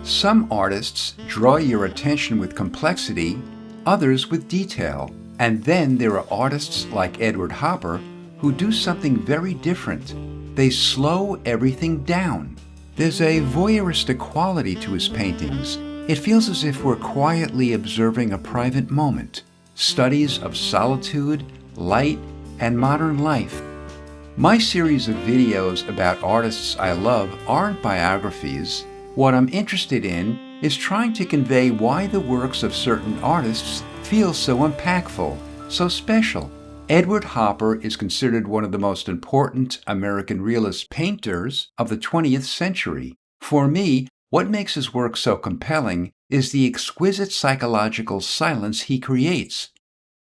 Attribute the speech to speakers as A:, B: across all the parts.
A: Some artists draw your attention with complexity, others with detail. And then there are artists like Edward Hopper who do something very different. They slow everything down. There's a voyeuristic quality to his paintings. It feels as if we're quietly observing a private moment. Studies of solitude, light, and modern life. My series of videos about artists I love aren't biographies. What I'm interested in is trying to convey why the works of certain artists feel so impactful, so special. Edward Hopper is considered one of the most important American realist painters of the 20th century. For me, what makes his work so compelling is the exquisite psychological silence he creates.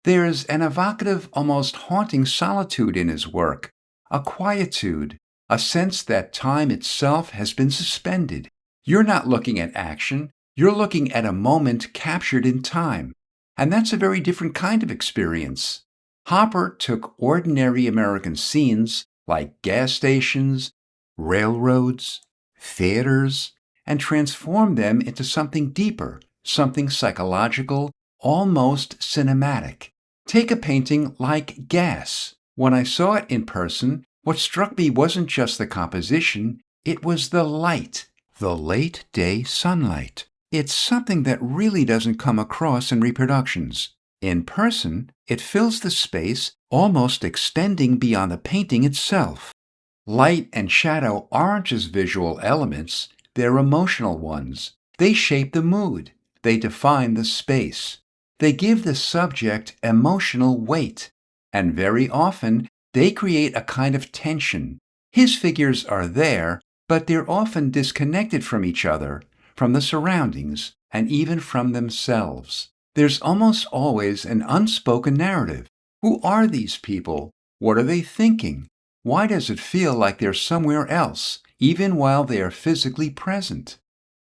A: There's an evocative, almost haunting solitude in his work, a quietude, a sense that time itself has been suspended. You're not looking at action, you're looking at a moment captured in time. And that's a very different kind of experience. Hopper took ordinary American scenes like gas stations, railroads, theaters, and transformed them into something deeper, something psychological, almost cinematic. Take a painting like Gas. When I saw it in person, what struck me wasn't just the composition, it was the light, the late day sunlight. It's something that really doesn't come across in reproductions. In person, it fills the space, almost extending beyond the painting itself. Light and shadow aren't just visual elements, they're emotional ones. They shape the mood. They define the space. They give the subject emotional weight. And very often, they create a kind of tension. His figures are there, but they're often disconnected from each other, from the surroundings, and even from themselves. There's almost always an unspoken narrative. Who are these people? What are they thinking? Why does it feel like they're somewhere else, even while they are physically present?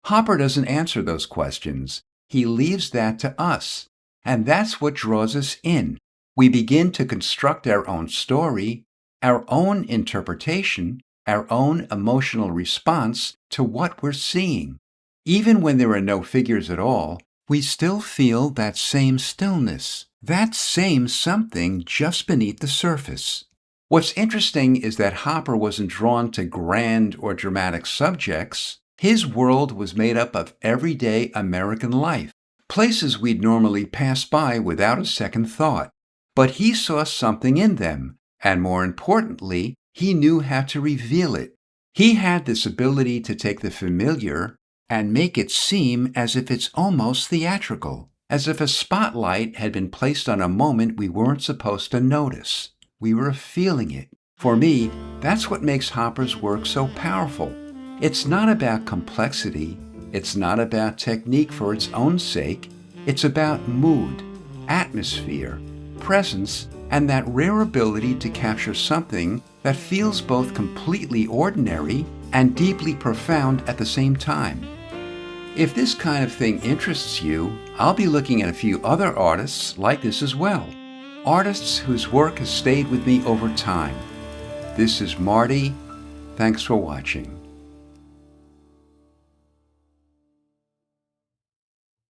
A: Hopper doesn't answer those questions. He leaves that to us. And that's what draws us in. We begin to construct our own story, our own interpretation, our own emotional response to what we're seeing. Even when there are no figures at all, we still feel that same stillness, that same something just beneath the surface. What's interesting is that Hopper wasn't drawn to grand or dramatic subjects. His world was made up of everyday American life, places we'd normally pass by without a second thought. But he saw something in them, and more importantly, he knew how to reveal it. He had this ability to take the familiar and make it seem as if it's almost theatrical, as if a spotlight had been placed on a moment we weren't supposed to notice. We were feeling it. For me, that's what makes Hopper's work so powerful. It's not about complexity. It's not about technique for its own sake. It's about mood, atmosphere, presence, and that rare ability to capture something that feels both completely ordinary and deeply profound at the same time. If this kind of thing interests you, I'll be looking at a few other artists like this as well. Artists whose work has stayed with me over time. This is Marty. Thanks for watching.